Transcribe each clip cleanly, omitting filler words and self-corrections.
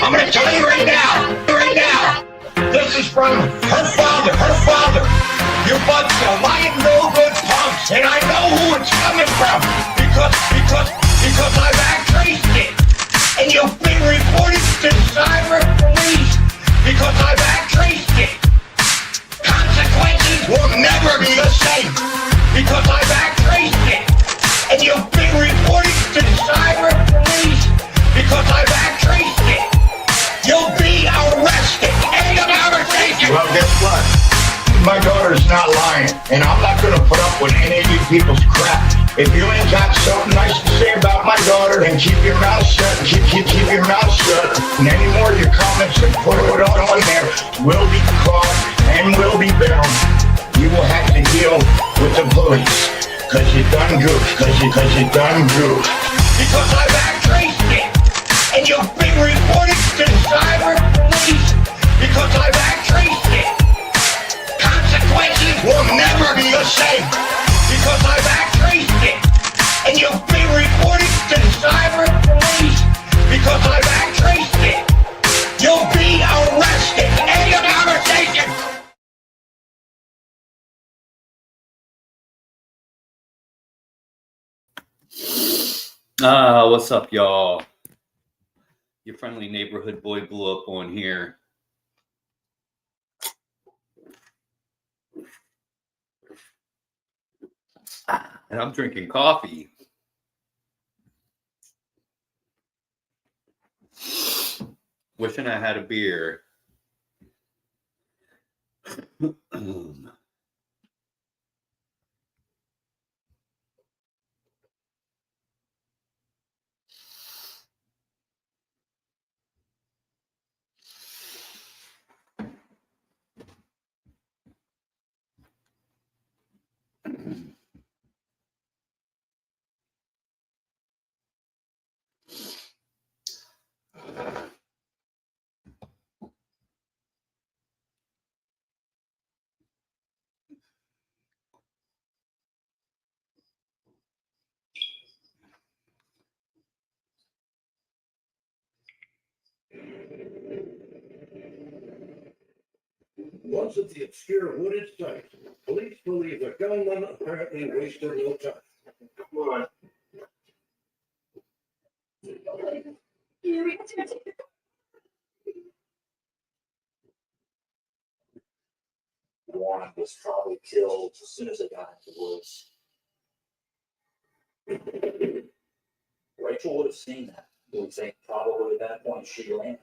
I'm gonna tell you right now. This is from her father. You bunch of lying no good punks, and I know who it's coming from because I've traced it, and you've been reported to cyber police because I've traced it. Consequences will never be the same because I've traced it, and you've been reported to cyber police because I've traced it. You'll be arrested. End of conversation. Well, guess what? My daughter's not lying, and I'm not gonna put up with any of you people's crap. If you ain't got something nice to say about my daughter, then keep your mouth shut. Keep your mouth shut. And any more of your comments and put it on there will be caught and will be bound. You will have to deal with the police, cause you done goofed. Cause you done goofed. Because I've traced it, and you've been reported to cyber police because I've traced it. Consequences will never be the same because I've traced it, and you've been reported to cyber police because I've traced it. You'll be arrested. End of conversation. What's up, y'all? Your friendly neighborhood boy blew up on here. And I'm drinking coffee. Wishing I had a beer. Once at the obscure wooded site, police believe the gunman apparently wasted no time. Come on. Warren was probably killed as soon as they got into the woods. Rachel would have seen that. We would think probably at that point she ran.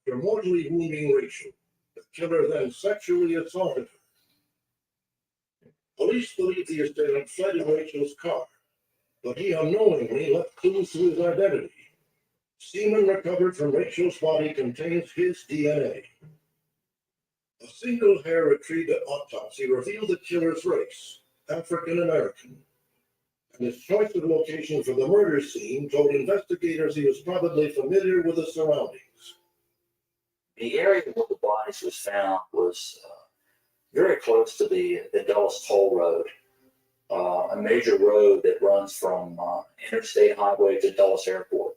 After mortally wounding Rachel, the killer then sexually assaulted her. Police believe the assailant fled in Rachel's car, but he unknowingly left clues to his identity. Semen recovered from Rachel's body contains his DNA. A single hair retrieved at autopsy revealed the killer's race, African American, and his choice of location for the murder scene told investigators he was probably familiar with the surroundings. The area where the bodies was found was very close to the Dulles Toll Road, a major road that runs from Interstate Highway to Dulles Airport.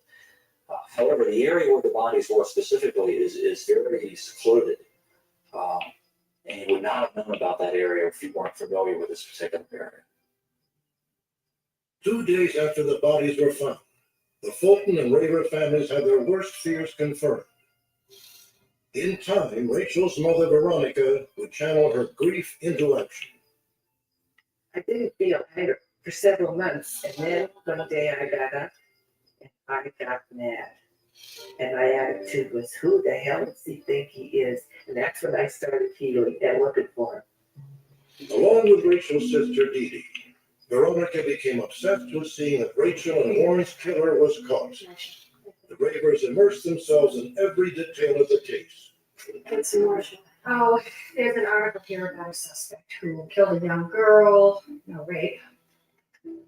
However, the area where the bodies were specifically is very secluded, and you would not have known about that area if you weren't familiar with this particular area. 2 days after the bodies were found, the Fulton and Raver families had their worst fears confirmed. In time, Rachel's mother, Veronica, would channel her grief into action. I didn't feel better for several months, and then one day I got up and I got mad. And my attitude was, who the hell does he think he is? And that's when I started healing and looking for him. Along with Rachel's sister, Dee Dee, Veronica became obsessed with seeing that Rachel and Warren's killer was caught. The Ravers immersed themselves in every detail of the case. It's Marshall. Oh, there's an article here about a suspect who killed a young girl, no rape.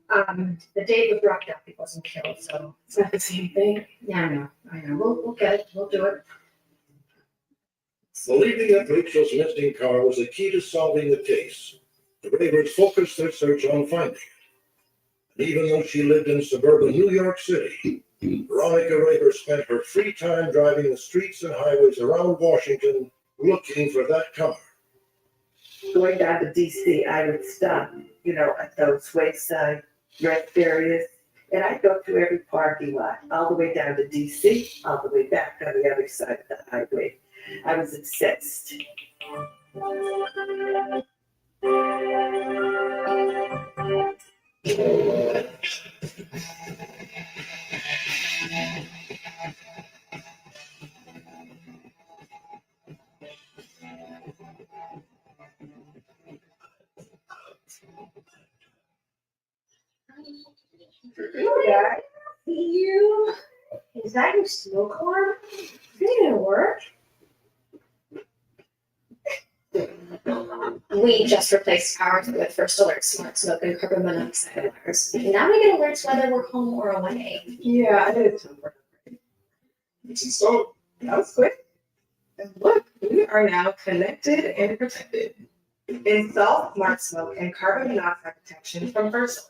The date was rocked up, he wasn't killed, so it's not the same thing. Yeah, I know. We'll get it, we'll do it. Believing that Rachel's missing car was the key to solving the case, the Ravers focused their search on finding it. And even though she lived in suburban New York City, Veronica Raver spent her free time driving the streets and highways around Washington looking for that car. Going down to DC, I would stop, at those wayside rest areas. And I'd go through every parking lot, all the way down to DC, all the way back on the other side of the highway. I was obsessed. Yeah, you. Is that your smoke alarm? It didn't work. We just replaced ours with First Alert Smart Smoke and carbon monoxide alarms. Now we get alerts whether we're home or away. Yeah, I did it. So that was quick. And look, we are now connected and protected. Install smart smoke and carbon monoxide protection from First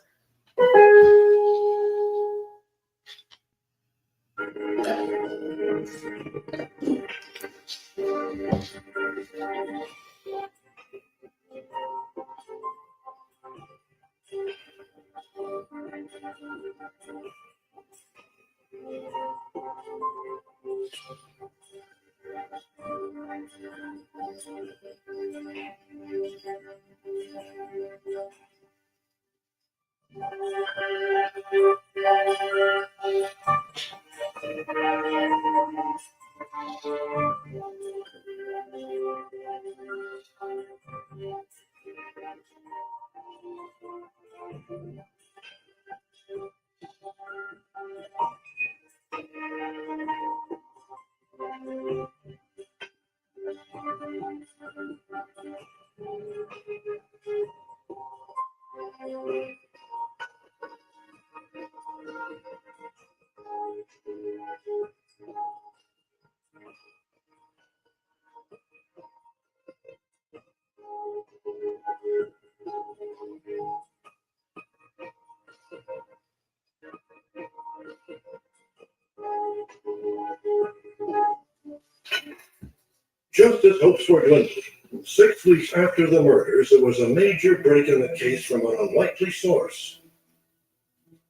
Just as hopes were dwindling, 6 weeks after the murders, there was a major break in the case from an unlikely source.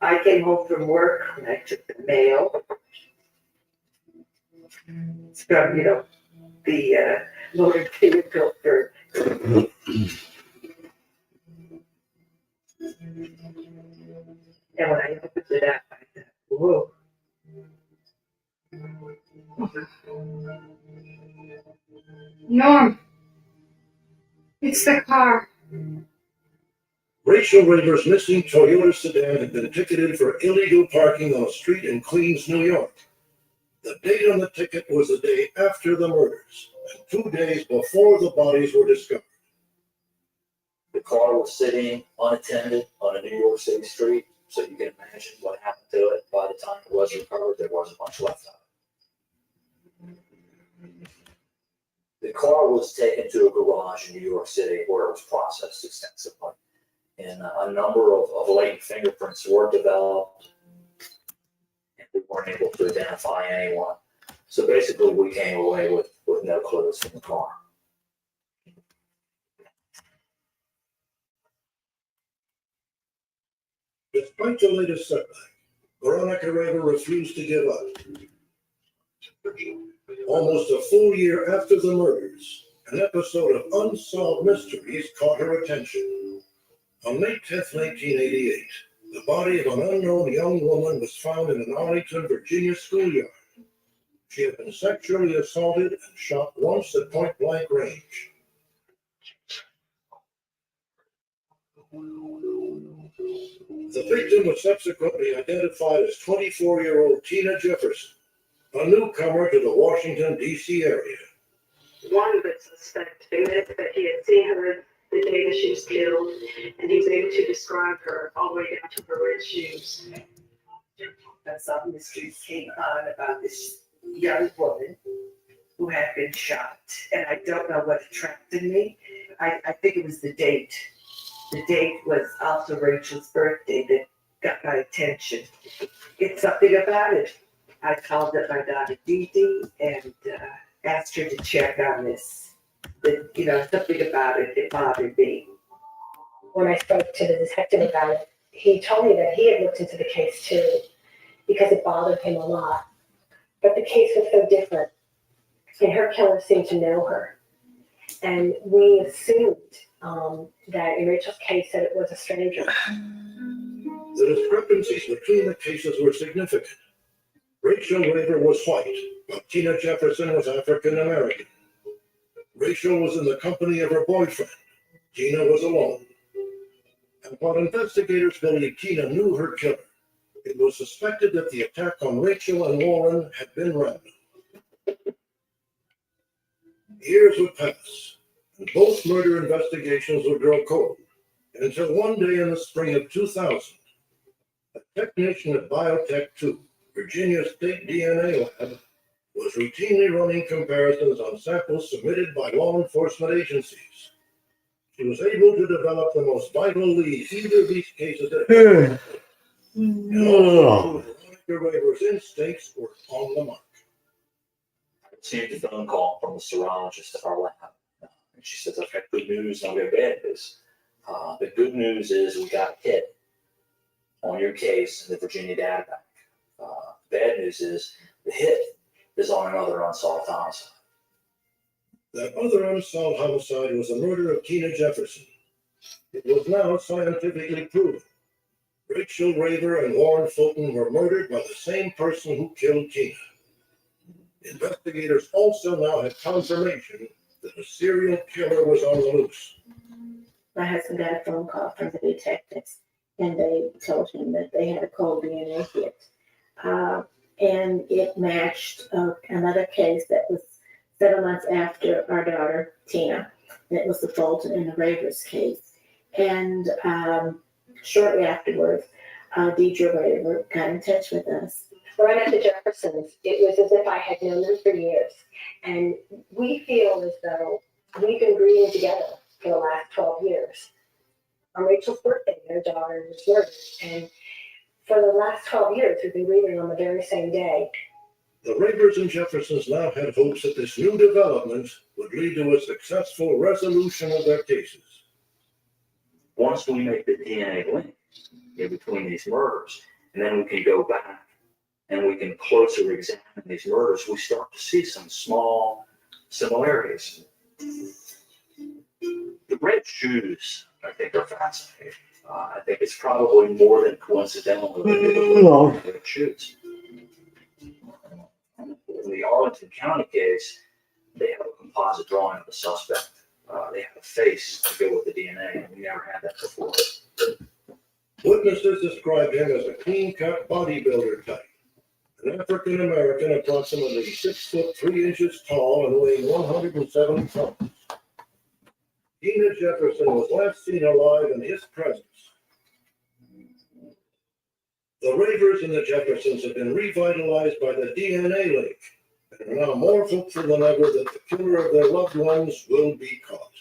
I came home from work and I took the mail from, the motor vehicle for. And when I opened it up, I thought, whoa. Norm, it's the car. Rachel Raver's missing Toyota sedan had been ticketed for illegal parking on a street in Queens, New York. The date on the ticket was the day after the murders, and 2 days before the bodies were discovered. The car was sitting unattended on a New York City street, so you can imagine what happened to it. By the time it was recovered, there was a bunch left of it. The car was taken to a garage in New York City where it was processed extensively. And a number of latent fingerprints were developed, and we weren't able to identify anyone. So basically, we came away with no clues from the car. Despite the latest setback, Veronica Raver refused to give up. Almost a full year after the murders, an episode of Unsolved Mysteries caught her attention. On May 10th, 1988, the body of an unknown young woman was found in an Arlington, Virginia schoolyard. She had been sexually assaulted and shot once at point-blank range. The victim was subsequently identified as 24-year-old Tina Jefferson, a newcomer to the Washington, D.C. area. One of the suspects admitted that he had seen her the day that she was killed, and he was able to describe her all the way down to her red shoes. Unsolved mysteries came on about this young woman who who had been shot. And I don't know what attracted me. I think it was the date. The date was also Rachel's birthday that got my attention. It's something about it. I called up my daughter Dee Dee and asked her to check on this. But, you know, something about it, it bothered me. When I spoke to the detective about it, he told me that he had looked into the case too, because it bothered him a lot. But the case was so different, and her killer seemed to know her. And we assumed that in Rachel's case that it was a stranger. The discrepancies between the cases were significant. Rachel Raver was white, while Tina Jefferson was African American. Rachel was in the company of her boyfriend. Tina was alone. And while investigators believe Tina knew her killer, it was suspected that the attack on Rachel and Warren had been random. Years would pass, and both murder investigations would grow cold, until one day in the spring of 2000, a technician at Biotech 2, Virginia State DNA Lab, was routinely running comparisons on samples submitted by law enforcement agencies. She was able to develop the most vital lead either of these cases had. And also Veronica Raver's instincts were on the mark. I received a phone call from the serologist at our lab. And she says, I've got good news and I've got bad news. The good news is we got a hit on your case in the Virginia data bank. The bad news is the hit is on another unsolved homicide. That other unsolved homicide was the murder of Tina Jefferson. It was now scientifically proven. Rachel Raver and Warren Fulton were murdered by the same person who killed Tina. Investigators also now had confirmation that a serial killer was on the loose. My husband got a phone call from the detectives, and they told him that they had a cold DNA hit. And it matched another case that was 7 months after our daughter, Tina. And it was the Fulton and the Ravers case. And shortly afterwards, Deidre Raver got in touch with us. When I met the Jeffersons, it was as if I had known them for years. And we feel as though we've been breathing together for the last 12 years. On Rachel's birthday, their daughter was murdered. And for the last 12 years, we've been breathing on the very same day. The Ravers and Jeffersons now had hopes that this new development would lead to a successful resolution of their cases. Once we make the DNA link in between these murders, and then we can go back and we can closer examine these murders, we start to see some small similarities. The red shoes, I think, are fascinating. I think it's probably more than coincidental that they look like red shoes. In the Arlington County case, they have a composite drawing of the suspect. They have a face to go with the DNA, and we never had that before. Witnesses described him as a clean-cut bodybuilder type, an African American approximately 6 foot 3 inches tall and weighing 107 pounds. Tina Jefferson was last seen alive in his presence. The Ravers and the Jeffersons have been revitalized by the DNA link and are now more hopeful than ever that the killer of their loved ones will be caught.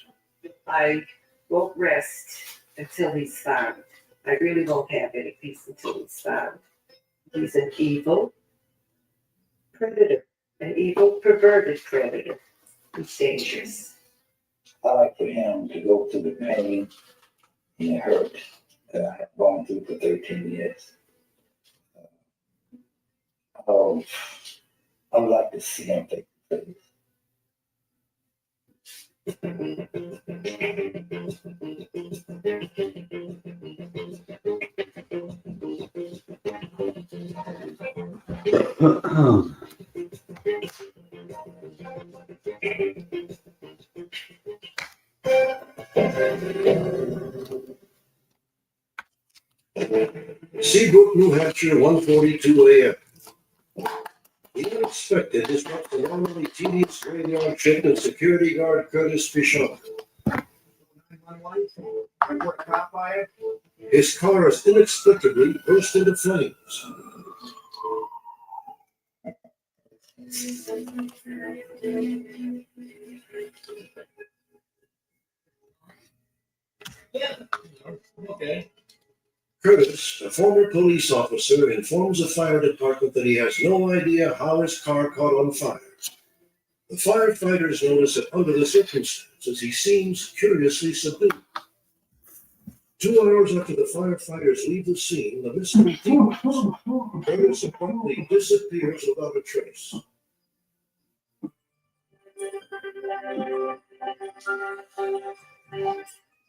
I won't rest until he's found. I really won't have any peace until he's found. He's an evil predator, an evil perverted predator. He's dangerous. I like for him to go through the pain and hurt that I have gone through for 13 years. I would like to see him face to face. Seabrook, New Hampshire, 1:42 a.m. The unexpected disrupts the normally tedious graveyard trip of security guard Curtis Fisher. His car is inexplicably burst into flames. Okay. Curtis, a former police officer, informs the fire department that he has no idea how his car caught on fire. The firefighters notice that under the circumstances, he seems curiously subdued. 2 hours after the firefighters leave the scene, the mystery deepens. Curtis abruptly disappears without a trace.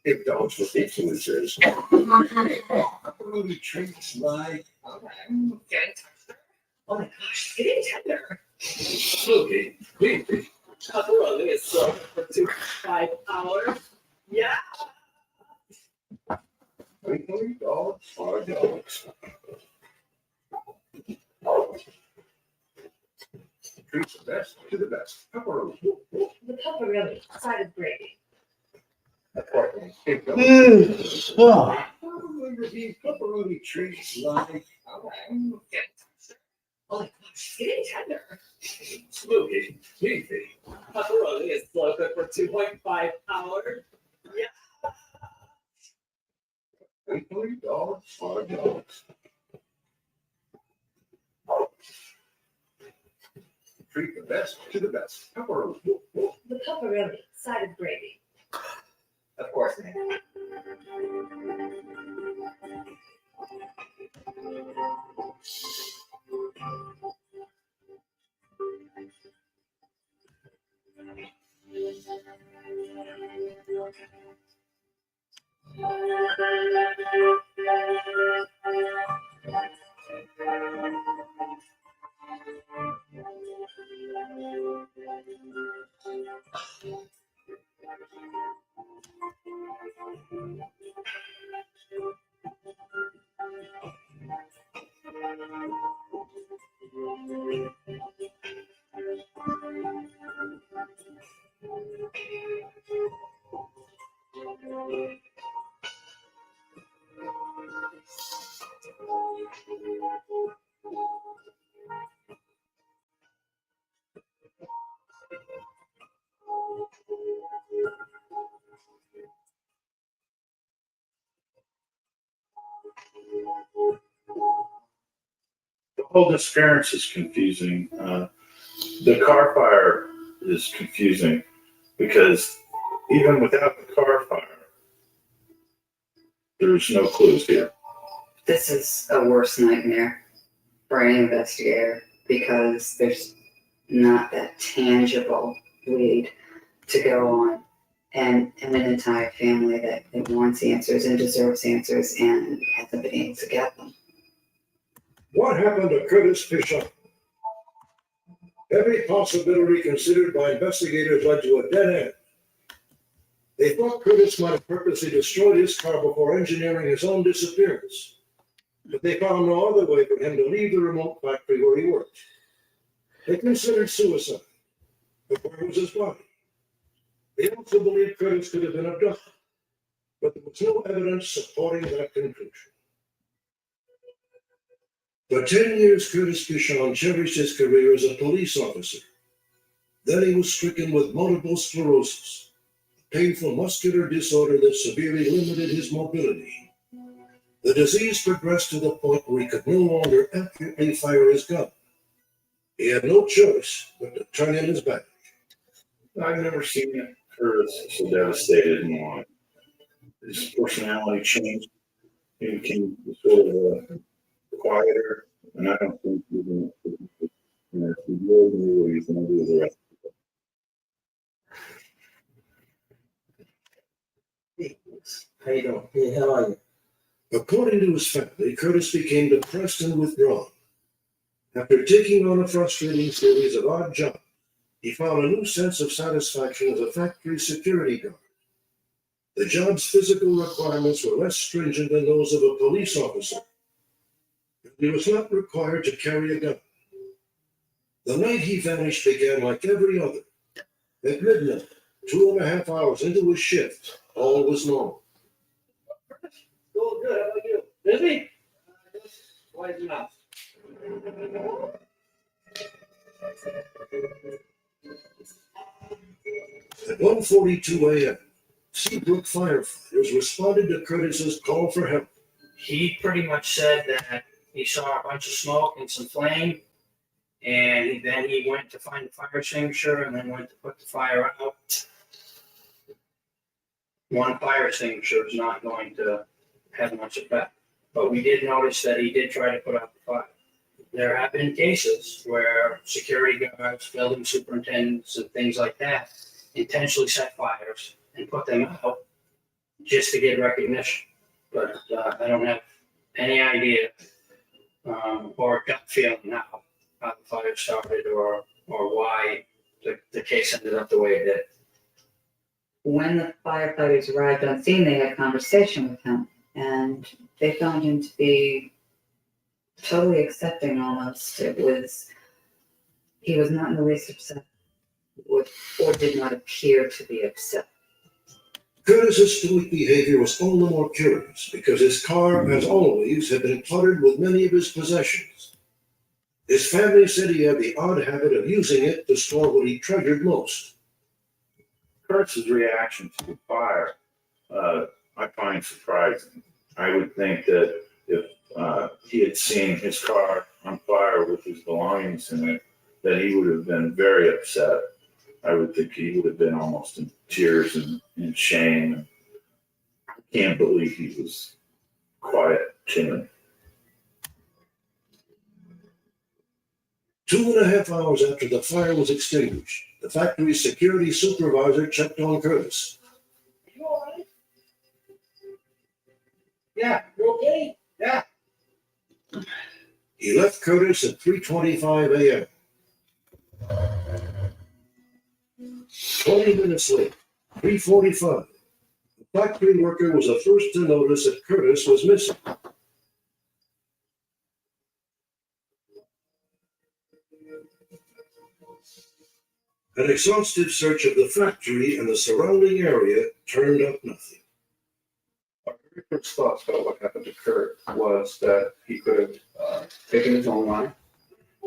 If dogs were influencers, treats like Oh my gosh, it's getting tender. Smokey, baby. Pepperoni is so for 5 hours. Yeah. Dogs are dogs. Treats the best to the best. Pepperoni. The pepperoni, side of gravy. Pepperoni treats like Oh my gosh, it's getting tender. Smokey, baby. Pepperoni is so good for 2.5 hours. Yeah. Dogs are dogs. Treat the best to the best. Pepperoni. The pepperoni, side of gravy. Of course, man. The whole disappearance is confusing. The car fire is confusing because even without the car fire, there's no clues here. This is a worse nightmare for any investigator because there's not that tangible lead to go on, and an entire family that wants answers and deserves answers and hasn't been able to get them. What happened to Curtis Bishop? Every possibility considered by investigators led to a dead end. They thought Curtis might have purposely destroyed his car before engineering his own disappearance. But they found no other way for him to leave the remote factory where he worked. They considered suicide, but where was his body? They also believed Curtis could have been abducted, but there was no evidence supporting that conclusion. For 10 years, Curtis Bishop cherished his career as a police officer. Then he was stricken with multiple sclerosis, a painful muscular disorder that severely limited his mobility. The disease progressed to the point where he could no longer accurately fire his gun. He had no choice but to turn in his badge. I've never seen Curtis so devastated in life. His personality changed. He became sort of quieter, and I don't think he's going to, he really knew what he's going to do with the rest of it. How you doing? Hey, how are you? According to his family, Curtis became depressed and withdrawn. After taking on a frustrating series of odd jobs, he found a new sense of satisfaction as a factory security guard. The job's physical requirements were less stringent than those of a police officer. He was not required to carry a gun. The night he vanished began like every other. At midnight, 2.5 hours into his shift, all was normal. Going good. How about you? Busy? Why is he not? At 1:42 a.m., Seabrook firefighters responded to Curtis's call for help. He pretty much said that he saw a bunch of smoke and some flame, and then he went to find the fire extinguisher and then went to put the fire out. One fire extinguisher is not going to have much effect, but we did notice that he did try to put out the fire. There have been cases where security guards, building superintendents, and things like that intentionally set fires and put them out just to get recognition. But I don't have any idea or gut feeling now how the fire started or why the case ended up the way it did. When the firefighters arrived on scene, they had a conversation with him, and they found him to be totally accepting almost. He was not in the least upset with, or did not appear to be upset. Curtis's stoic behavior was all the more curious because his car, as always, had been cluttered with many of his possessions. His family said he had the odd habit of using it to store what he treasured most. Kurtz's reaction to the fire, I find surprising. I would think that if he had seen his car on fire with his belongings in it, that he would have been very upset. I would think he would have been almost in tears and in shame. I can't believe he was quiet, timid. 2.5 hours after the fire was extinguished, the factory's security supervisor checked on Curtis. You all right? Yeah, you okay? Yeah. He left Curtis at 3:25 a.m. 20 minutes later, 3:45, the factory worker was the first to notice that Curtis was missing. An exhaustive search of the factory and the surrounding area turned up nothing. Our very first thoughts about what happened to Kurt was that he could have taken his own life,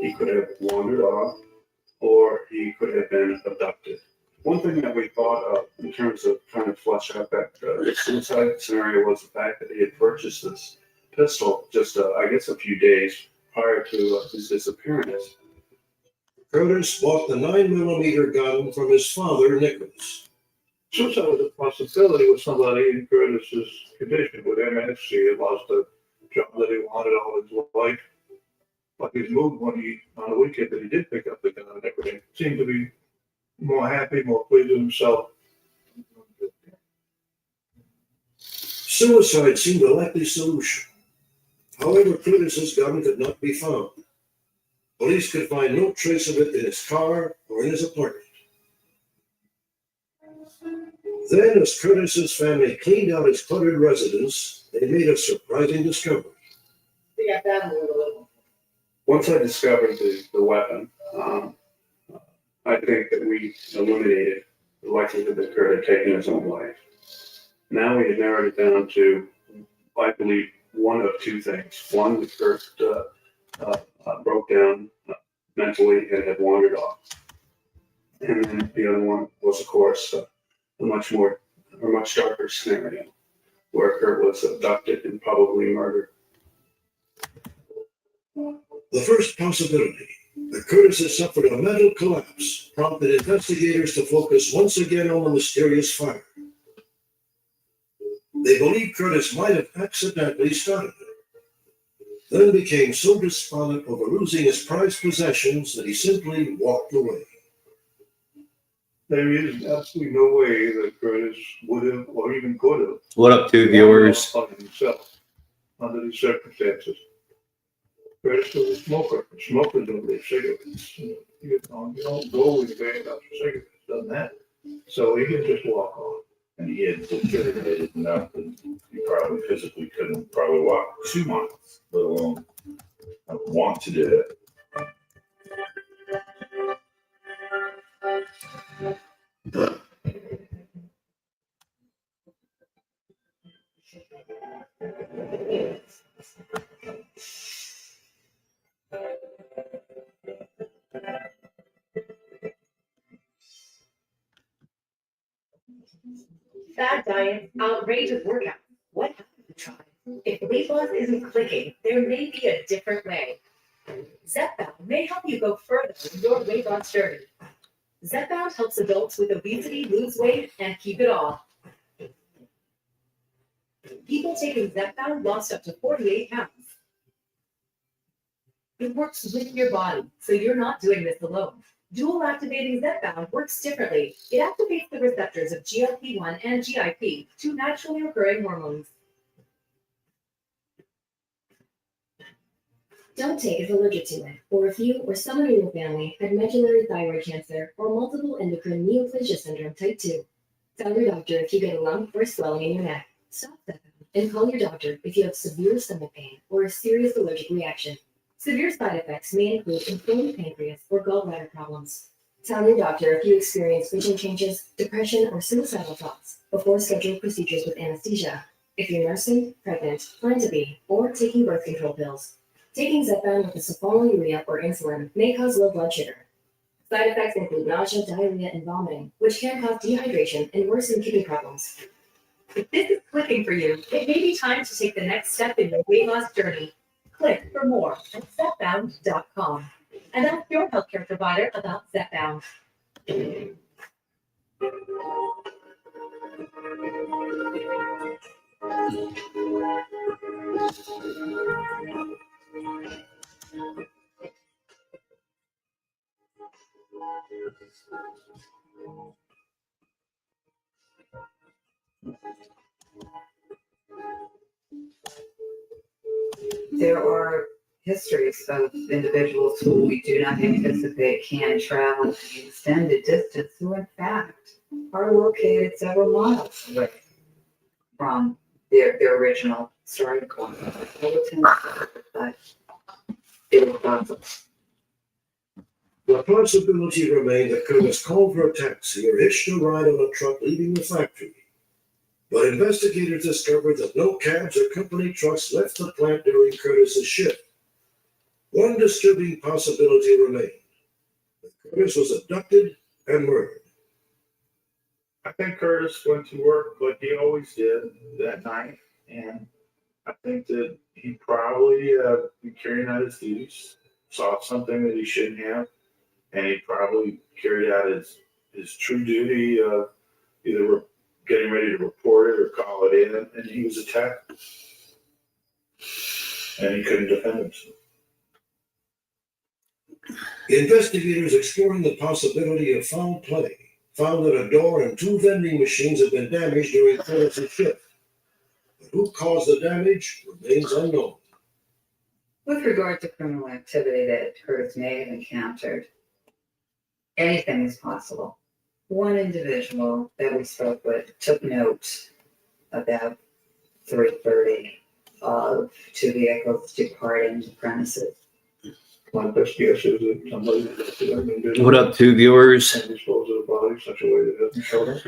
he could have wandered off, or he could have been abducted. One thing that we thought of in terms of trying to flesh out that suicide scenario was the fact that he had purchased this pistol just, I guess, a few days prior to his disappearance. Curtis bought the 9mm gun from his father, Nicholas. Suicide was a possibility with somebody in Curtis's condition. With MS, he had lost a job that he wanted all his life. But his mood on the weekend that he did pick up the gun and everything seemed to be more happy, more pleased with himself. Suicide seemed a likely solution. However, Curtis's gun could not be found. Police could find no trace of it in his car or in his apartment. Then, as Curtis's family cleaned out his cluttered residence, they made a surprising discovery. Once I discovered the weapon, I think that we eliminated the likelihood that Kurt had taken his own life. Now we had narrowed it down to, I believe, one of two things. One, that Kurt broke down mentally and had wandered off. And then the other one was, of course, a much darker scenario where Kurt was abducted and probably murdered. The first possibility, that Curtis had suffered a mental collapse, prompted investigators to focus once again on the mysterious fire. They believed Curtis might have accidentally started it, then became so despondent over losing his prized possessions that he simply walked away. There is absolutely no way that Curtis would have or even could have. What up to viewers? Himself under these circumstances. Curtis was a smoker. Smokers don't leave cigarettes. You don't go with your bag out for cigarettes. Doesn't happen. So he could just walk on. And he had deteriorated enough that he probably physically couldn't probably walk 2 miles, let alone want to do it. diets, outrageous workouts. What haven't you tried? If weight loss isn't clicking, there may be a different way. Zepbound may help you go further in your weight loss journey. Zepbound helps adults with obesity lose weight and keep it off. People taking Zepbound lost up to 48 pounds. It works with your body, so you're not doing this alone. Dual activating Zepbound works differently. It activates the receptors of GLP-1 and GIP, two naturally occurring hormones. Don't take if allergic to it, or if you or someone in your family had medullary thyroid cancer or multiple endocrine neoplasia syndrome type 2. Tell your doctor if you get a lump or swelling in your neck. Stop that and call your doctor if you have severe stomach pain or a serious allergic reaction. Severe side effects may include inflamed pancreas or gallbladder problems. Tell your doctor if you experience vision changes, depression, or suicidal thoughts before scheduled procedures with anesthesia. If you're nursing, pregnant, plan to be, or taking birth control pills. Taking Zepbound with a sulfonylurea or insulin may cause low blood sugar. Side effects include nausea, diarrhea, and vomiting, which can cause dehydration and worsen kidney problems. If this is clicking for you, it may be time to take the next step in your weight loss journey. Click for more at Zepbound.com and ask your healthcare provider about Zepbound. There are histories of individuals who we do not anticipate can travel an extended distance who in fact are located several miles away from their original starting point. But it was possible. The possibility remained that Curtis called for a taxi or hitched a ride on a truck leaving the factory. But investigators discovered that no cabs or company trucks left the plant during Curtis's shift. One disturbing possibility remained: that Curtis was abducted and murdered. I think Curtis went to work like he always did that night, and I think that he probably carried out his duties, saw something that he shouldn't have, and he probably carried out his true duty of either getting ready to report it or call it in, and he was attacked, and he couldn't defend himself. Investigators exploring the possibility of foul play found that a door and two vending machines had been damaged during Curtis's shift. But who caused the damage remains unknown. With regard to criminal activity that Curtis may have encountered, anything is possible. One individual that we spoke with took note about 3:30 of two vehicles departing the premises. My best guess is that somebody did What up, two viewers? and dispose of the body in such a way that it doesn't show up.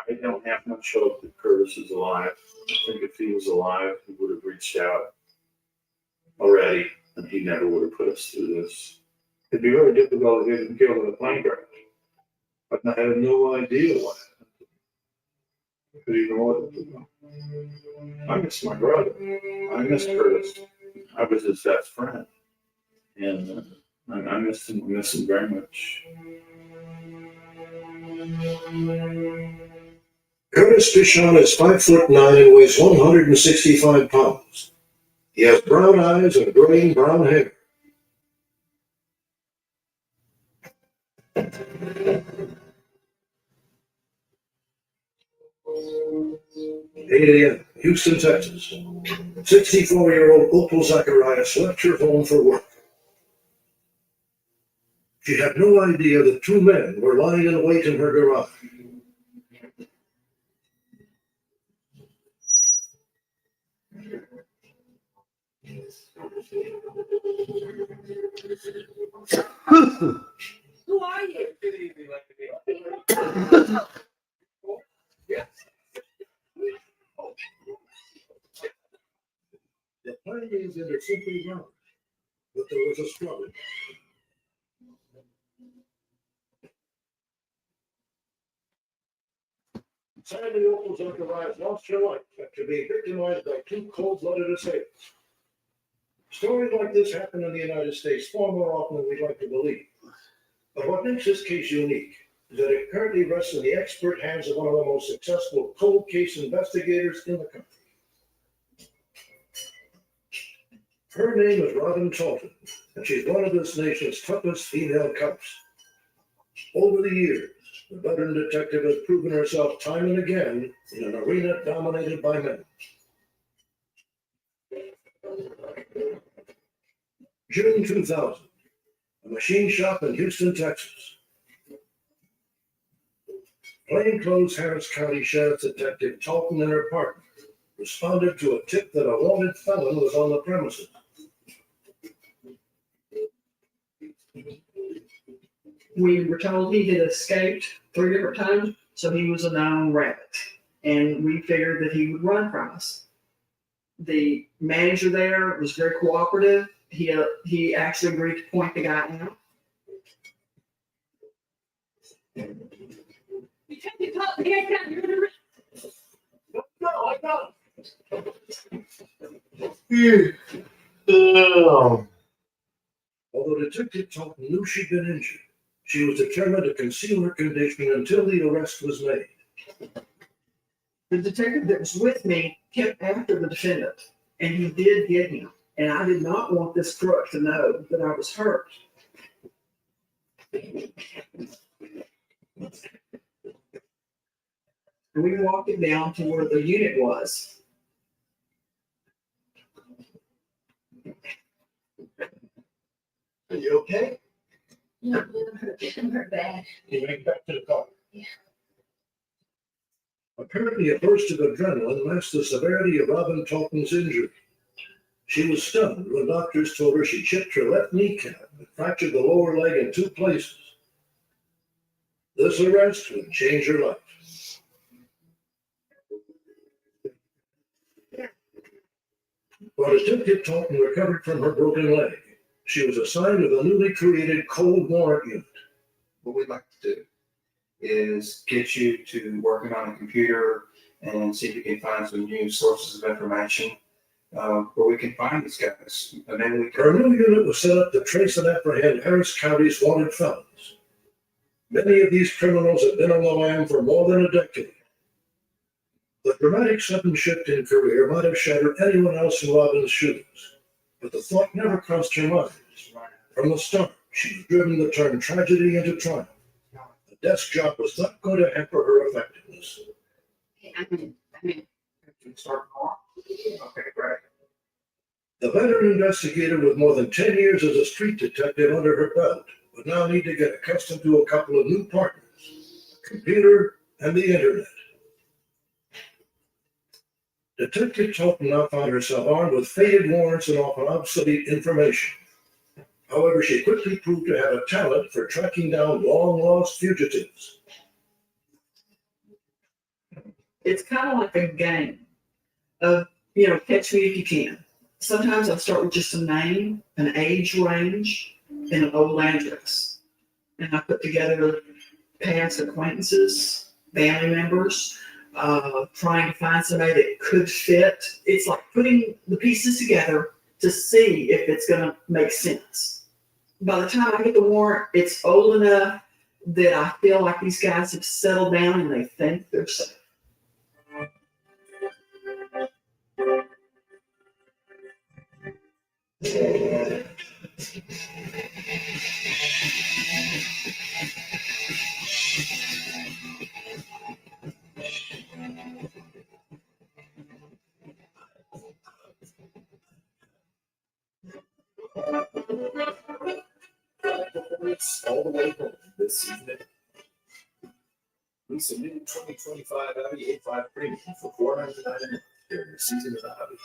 I don't have much hope that Curtis is alive. I think if he was alive, he would have reached out already, and he never would have put us through this. It'd be very difficult to get him killed in a plane crash. But I had no idea what happened. I could even order it. I miss my brother. I miss Curtis. I was his best friend. And I miss him. I miss him very much. Curtis Pichon is 5'9" and weighs 165 pounds. He has brown eyes and graying brown hair. A.M., Houston, Texas. 64-year-old Opal Zacharias left her home for work. She had no idea that two men were lying in wait in her garage. Who are you? The plans ended simply wrong, but there was a struggle. Sadly, Opal's entourage lost her life after being victimized by two cold-blooded assailants. Stories like this happen in the United States far more often than we'd like to believe. But what makes this case unique is that it currently rests in the expert hands of one of the most successful cold case investigators in the country. Her name is Robin Talton, and she's one of this nation's toughest female cops. Over the years, the veteran detective has proven herself time and again in an arena dominated by men. June 2000, a machine shop in Houston, Texas. Plainclothes Harris County Sheriff Detective Talton and her partner responded to a tip that a wanted felon was on the premises. We were told he had escaped 3 different times, so he was a known rabbit, and we figured that he would run from us. The manager there was very cooperative. He actually agreed to point the guy out. No, I got Although Detective Talton knew she'd been injured, she was determined to conceal her condition until the arrest was made. The detective that was with me kept after the defendant, and he did get him. And I did not want this crook to know that I was hurt. And we walked it down to where the unit was. Are you okay? Yeah, I'm hurt bad. You make it back to the car. Yeah. Apparently, a burst of adrenaline masked the severity of Robin Talton's injury. She was stunned when doctors told her she chipped her left kneecap and fractured the lower leg in 2 places. This arrest would change her life. While Detective Talton recovered from her broken leg, she was assigned to the newly created cold warrant unit. What we'd like to do is get you to working on a computer and see if you can find some new sources of information where we can find these guys. And then we Her can. new unit was set up to trace and apprehend Harris County's wanted felons. Many of these criminals have been on the lam for more than a decade. The dramatic sudden shift in career might have shattered anyone else in Robin's shoes, but the thought never crossed her mind. From the start, she was driven to turn tragedy into triumph. The desk job was not going to hamper her effectiveness. I'm in. Start more. Okay, great. The veteran investigator with more than 10 years as a street detective under her belt would now need to get accustomed to a couple of new partners, a computer and the internet. Detective Talton now found herself armed with faded warrants and often obsolete information. However, she quickly proved to have a talent for tracking down long-lost fugitives. It's kind of like a game of, catch me if you can. Sometimes I'll start with just a name, an age range, and an old address. And I put together past acquaintances, family members, trying to find somebody that could fit. It's like putting the pieces together to see if it's going to make sense. By the time I get the warrant, it's old enough that I feel like these guys have settled down and they think they're safe. All the way home this season. We submitted 2025 Audi A5 Premium for $499 during the season of the hobby.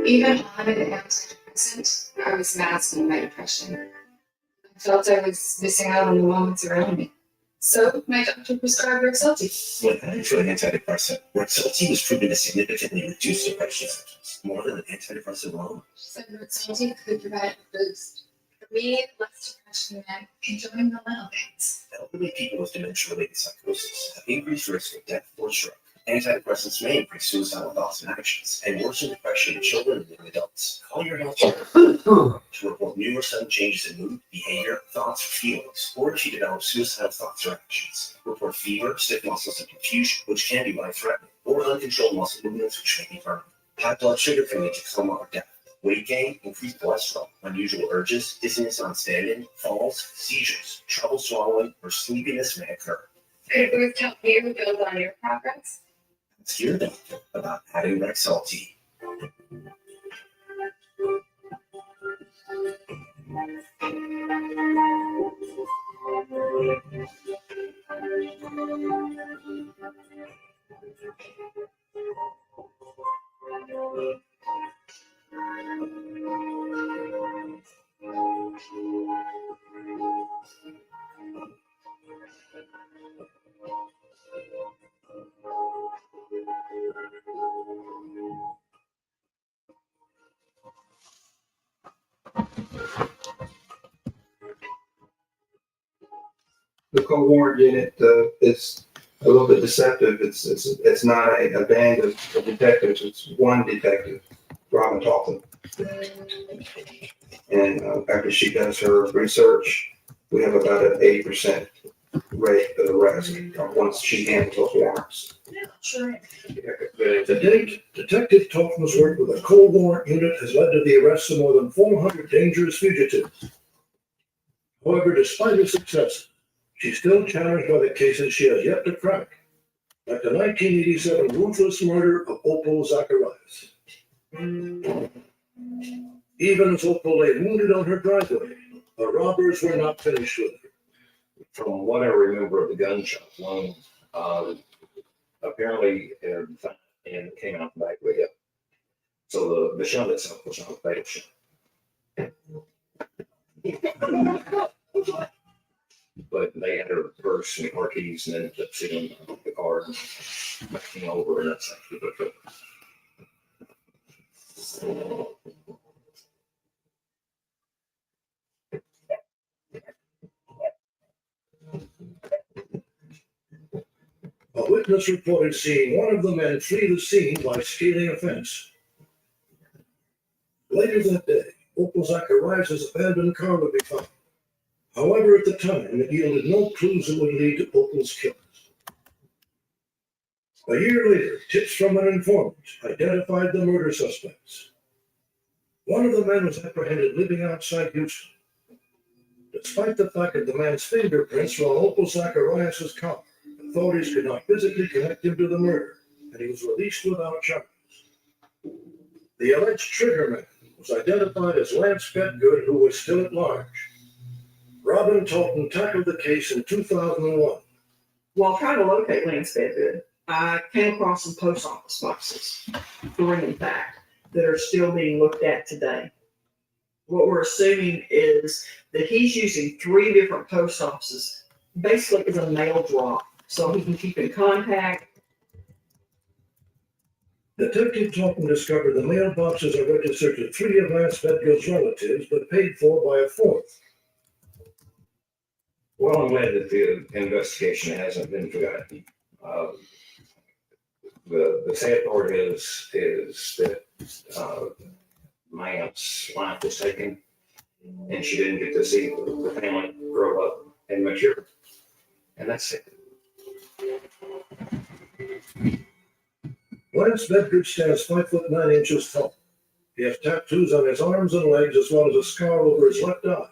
Even on an antidepressant, I was masking my depression. I felt I was missing out on the moments around me. So my doctor prescribed Rexulti. When added to an antidepressant, Rexulti was proven to significantly reduce depression symptoms, more than an antidepressant alone. She said Rexulti could provide a boost. Read less depression and enjoying the little things. Elderly people with dementia-related psychosis have increased risk of death or stroke. Antidepressants may increase suicidal thoughts and actions, and worsen depression in children and young adults. Call your healthcare to report new or sudden changes in mood, behavior, thoughts, or feelings, or if you develop suicidal thoughts or actions. Report fever, stiff muscles, and confusion, which can be life-threatening, or uncontrolled muscle movements, which may be permanent. High blood sugar can lead to coma or death. Weight gain, increased cholesterol, unusual urges, dizziness on standing, falls, seizures, trouble swallowing, or sleepiness may occur. Could Booth help you build on your progress? Ask your doctor about adding Rexall. The co-warrant unit is a little bit deceptive. It's not a band of detectives. It's one detective, Robin Talton. And after she does her research, we have about an 80% rate of arrest once she handles those warrants. To date, Detective Talton's work with a cold warrant unit has led to the arrest of more than 400 dangerous fugitives. However, despite her success, she's still challenged by the cases she has yet to crack, like the 1987 ruthless murder of Opal Zacharias. Even as Opal lay wounded on her driveway, the robbers were not finished with her. From what I remember of the gunshot wound, apparently and came out the back way up. So the shot itself was not a fatal shot. But they had her purse and car keys and ended up sitting on the car and backing over, and that's actually what took A witness reported seeing one of the men flee the scene by scaling a fence. Later that day, Opal Zacharias' abandoned car would be found. However, at the time, it yielded no clues that would lead to Opal's killers. A year later, tips from an informant identified the murder suspects. One of the men was apprehended living outside Houston. Despite the fact that the man's fingerprints were on Opal Zacharias' car, authorities could not physically connect him to the murder, and he was released without charges. The alleged triggerman was identified as Lance Bedgood, who was still at large. Robin Talton tackled the case in 2001. While trying to locate Lance Bedgood, I came across some post office boxes, 3 in fact, that are still being looked at today. What we're assuming is that he's using 3 different post offices, basically as a mail drop, so he can keep in contact. Detective Talton discovered the mailboxes are registered to 3 of Lance Bedgood's relatives, but paid for by a 4th. Well, I'm glad that the investigation hasn't been forgotten. The sad part is that my aunt's life was taken, and she didn't get to see the family grow up and mature, and that's it. Lance Bedgood stands 5'9" tall. He has tattoos on his arms and legs, as well as a scar over his left eye.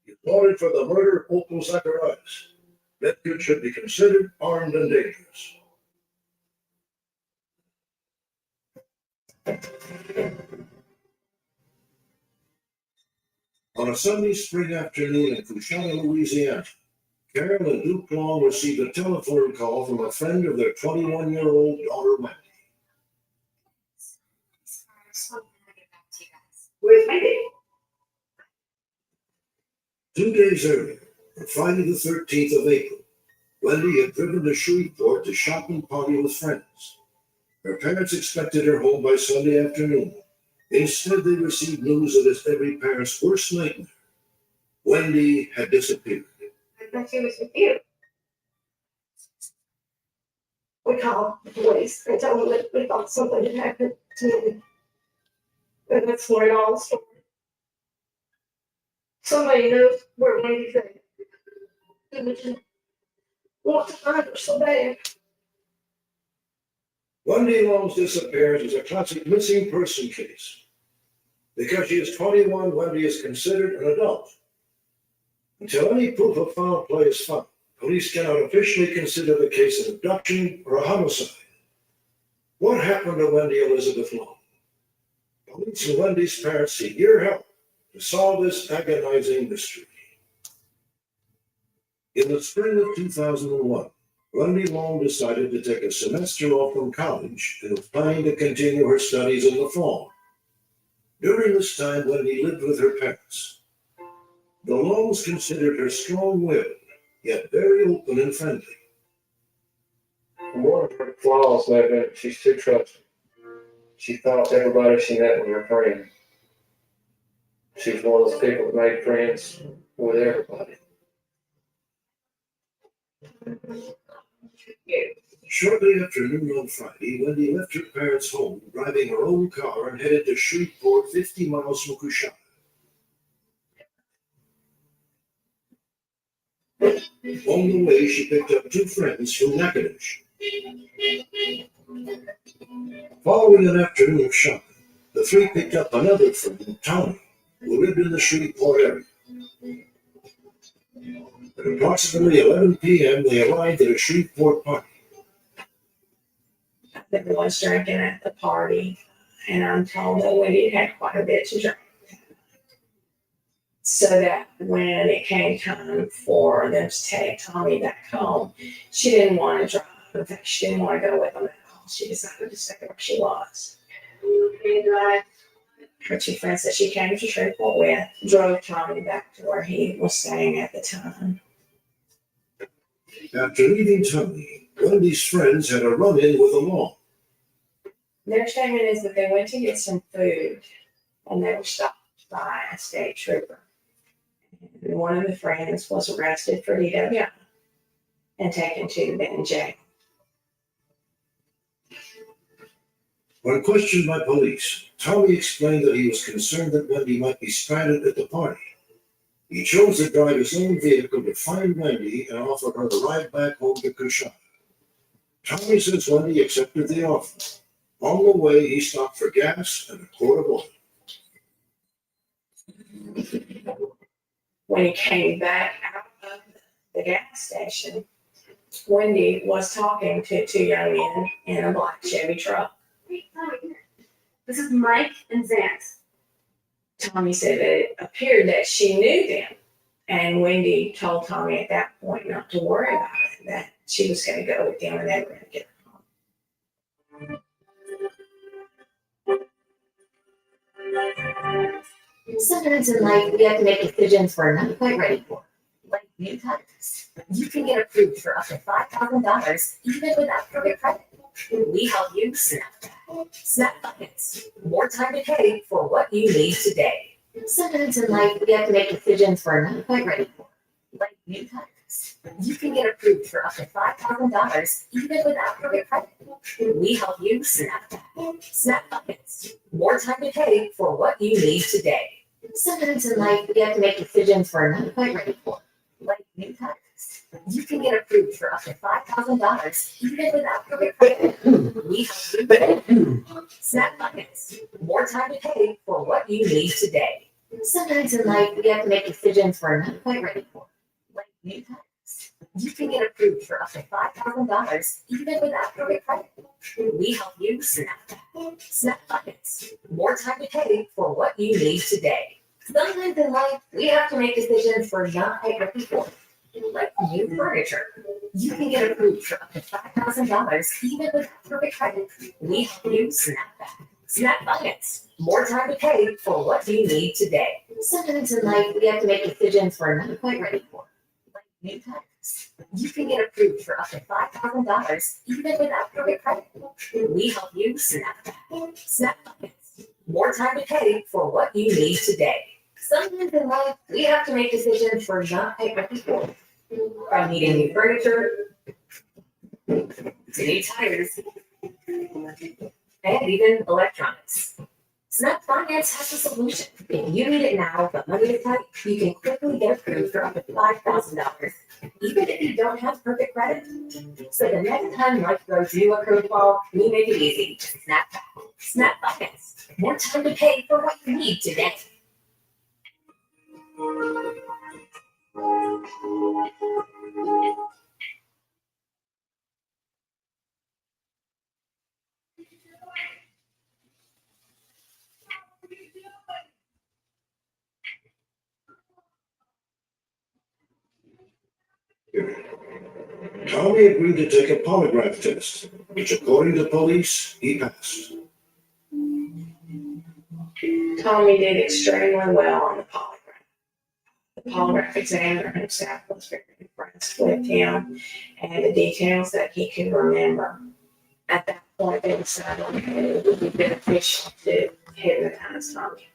He wanted for the murder of Opal Zacharias. Bedgood should be considered armed and dangerous. On a sunny spring afternoon in Coushatta, Louisiana, Carol and Duke Long received a telephone call from a friend of their 21-year-old daughter, Wendy. Where's Wendy? 2 days earlier, on Friday the 13th of April, Wendy had driven to Shreveport to shop and party with friends. Her parents expected her home by Sunday afternoon. Instead, they received news that is every parent's worst nightmare. Wendy had disappeared. I thought she was with you. We called the police and told them that we thought something had happened to me. And that's where it all started. Somebody knows where Wendy's at. And we just want to find her so bad. Wendy Long's disappearance is a classic missing person case. Because she is 21, Wendy is considered an adult. Until any proof of foul play is found, police cannot officially consider the case an abduction or a homicide. What happened to Wendy Elizabeth Long? Police and Wendy's parents seek your help to solve this agonizing mystery. In the spring of 2001, Wendy Long decided to take a semester off from college and was planning to continue her studies in the fall. During this time, Wendy lived with her parents. The Longs considered her strong-willed, yet very open and friendly. One of her flaws may have been she's too trusting. She thought everybody she met was her friend. She was one of those people that made friends with everybody. Shortly after noon on Friday, Wendy left her parents' home, driving her own car, and headed to Shreveport, 50 miles from Coushatta. On the way, she picked up two friends from Natchitoches. Following an afternoon of shopping, the three picked up another friend, Tony, who lived in the Shreveport area. At approximately 11 p.m., they arrived at a Shreveport party. Everyone's drinking at the party, and I'm told that Wendy had quite a bit to drink. So that when it came time for them to take Tommy back home, she didn't want to drive. In fact, she didn't want to go with them at all. She decided to stay where she was. Her two friends that she came to Shreveport with drove Tommy back to where he was staying at the time. After leaving Tony, Wendy's friends had a run-in with a Long. Their statement is that they went to get some food, and they were stopped by a state trooper. And one of the friends was arrested for DWI and taken to the Benton jail. When questioned by police, Tommy explained that he was concerned that Wendy might be stranded at the party. He chose to drive his own vehicle to find Wendy and offer her a ride back home to Coushatta. Tommy says Wendy accepted the offer. On the way, he stopped for gas and a quart of oil. When he came back out of the gas station, Wendy was talking to two young men in a black Chevy truck. This is Mike and Zant. Tommy said that it appeared that she knew them, and Wendy told Tommy at that point not to worry about it, that she was going to go with them and they were going to get her home. Sometimes in life, we have to make decisions we're not quite ready for. Like new titles. You can get approved for up to $5,000 even without credit credit. We help you snap that. Snap buckets. More time to pay for what you need today. Sometimes in life, we have to make decisions we're not quite ready for. Like new titles. You can get approved for up to $5,000 even without credit credit. We help you snap that. Snap buckets. More time to pay for what you need today. Sometimes in life, we have to make decisions we're not quite ready for. Like new titles. You can get approved for up to $5,000 even without credit credit. We help you snap buckets. More time to pay for what you need today. Sometimes in life, we have to make decisions we're not quite ready for. Like new titles. You can get approved for up to $5,000 even without credit credit. We help you snap that. Snap buckets. More time to pay for what you need today. Sometimes in life, we have to make decisions we're not quite ready for. Like new furniture. You can get approved for up to $5,000 even without credit credit. We help you snap that. Snap buckets. More time to pay for what you need today. Sometimes in life, we have to make decisions we're not quite ready for. Like new titles. You can get approved for up to $5,000 even without credit credit. We help you snap that. Snap buckets. More time to pay for what you need today. Sometimes in life, we have to make decisions we're not quite ready for. From needing new furniture to new tires and even electronics. Snap Finance has a solution. If you need it now, but money is tight, you can quickly get approved for up to $5,000, even if you don't have perfect credit. So the next time life throws you a curveball, we make it easy. Snap back. Snap Finance. More time to pay for what you need today. Tommy agreed to take a polygraph test, which according to police, he passed. Tommy did extremely well on the polygraph. The polygraph examiner himself was very impressed with him and the details that he could remember. At that point, they decided that it would be beneficial to hypnotize Tommy.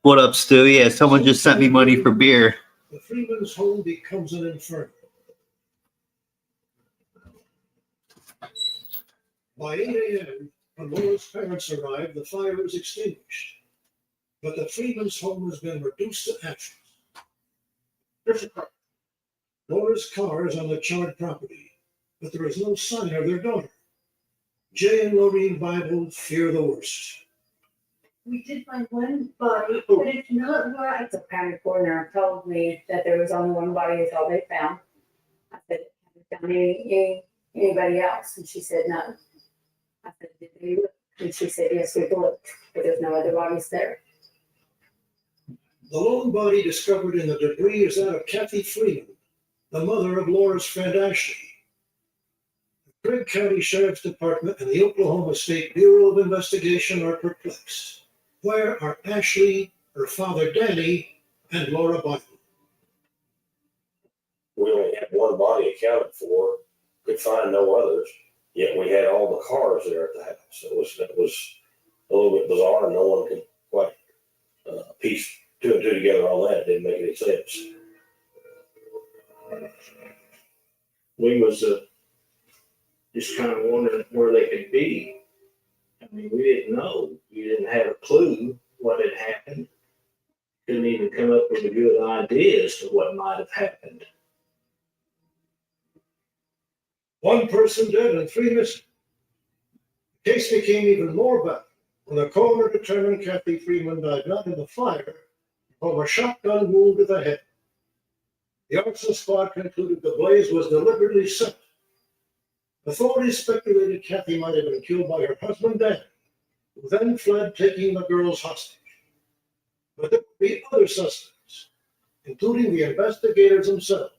What up, Stu? Yeah, someone just sent me money for beer. The Freeman's home becomes an inferno. By 8 a.m., when Laura's parents arrive, the fire is extinguished. But the Freeman's home has been reduced to ashes. There's a car. Laura's car is on the charred property, but there is no sign of their daughter. Jay and Lorraine Bible fear the worst. We did find one body, but it's not right. The county coroner told me that there was only one body is all they found. I said, have you found anybody else? And she said, no. I said, did you look? And she said, yes, we've looked, but there's no other bodies there. The lone body discovered in the debris is that of Kathy Freeman, the mother of Laura's friend Ashley. The Craig County Sheriff's Department and the Oklahoma State Bureau of Investigation are perplexed. Where are Ashley, her father Danny, and Laura Bible? We only had one body accounted for, could find no others, yet we had all the cars there at the house. It was a little bit bizarre, and no one could quite piece two and two together on that. It didn't make any sense. We was just kind of wondering where they could be. I mean, we didn't know. We didn't have a clue what had happened. Couldn't even come up with a good idea as to what might have happened. One person dead and 3 missing. The case became even more bad when the coroner determined Kathy Freeman died not in the fire, but from a shotgun wound to the head. The arson squad concluded the blaze was deliberately set. Authorities speculated Kathy might have been killed by her husband, Dan, who then fled, taking the girls hostage. But there would be other suspects, including the investigators themselves.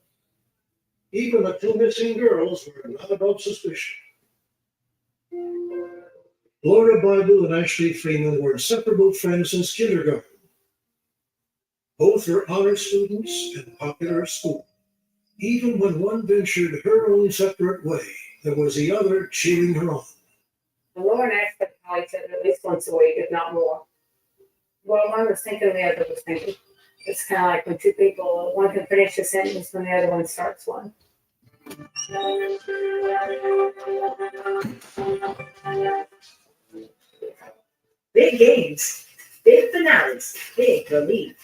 Even the 2 missing girls were not above suspicion. Laura Bible and Ashley Freeman were inseparable friends since kindergarten. Both were honor students and popular at school. Even when one ventured her own separate way, there was the other cheering her on. Laura and Ashley probably said at least once a week, if not more. Well, one was thinking, the other was thinking. It's kind of like when two people, one can finish a sentence when the other one starts one. Big games, big finales, big relief.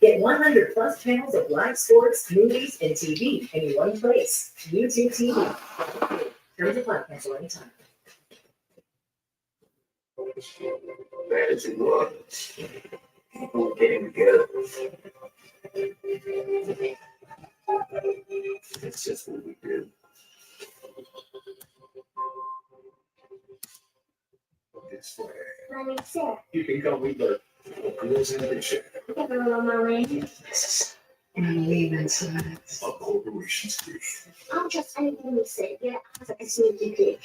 Get 100 plus channels of live sports, movies, and TV in one place. YouTube TV. Terms of cancel anytime. As it was, people getting together. It's just what we do. This way. Let me sit. You can call me Bert. I'm leaving, so that's A corporation's group. I'll just anything you say. Yeah, I was like a sneaky peek.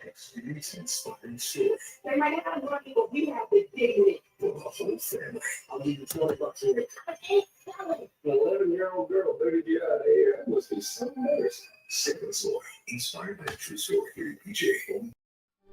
Experience inspiring story. They might have more people. We have the dignity. For the whole family. I'll give you $20 a week. Okay, Sally. An 11-year-old girl better get out of here. That must be so embarrassing. Second story. Inspired by a true story here at PJ.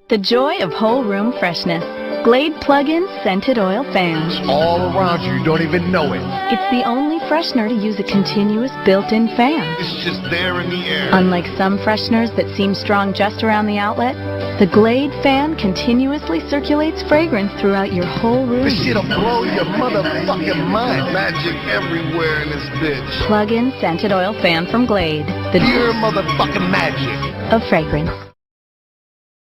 The joy of whole room freshness. Glade plug-in scented oil fan. All around you, you don't even know it. It's the only freshener to use a continuous built-in fan. It's just there in the air. Unlike some fresheners that seem strong just around the outlet, the Glade fan continuously circulates fragrance throughout your whole room. This shit'll blow your motherfucking mind. Magic everywhere in this bitch. Plug-in scented oil fan from Glade. The pure motherfucking magic of fragrance.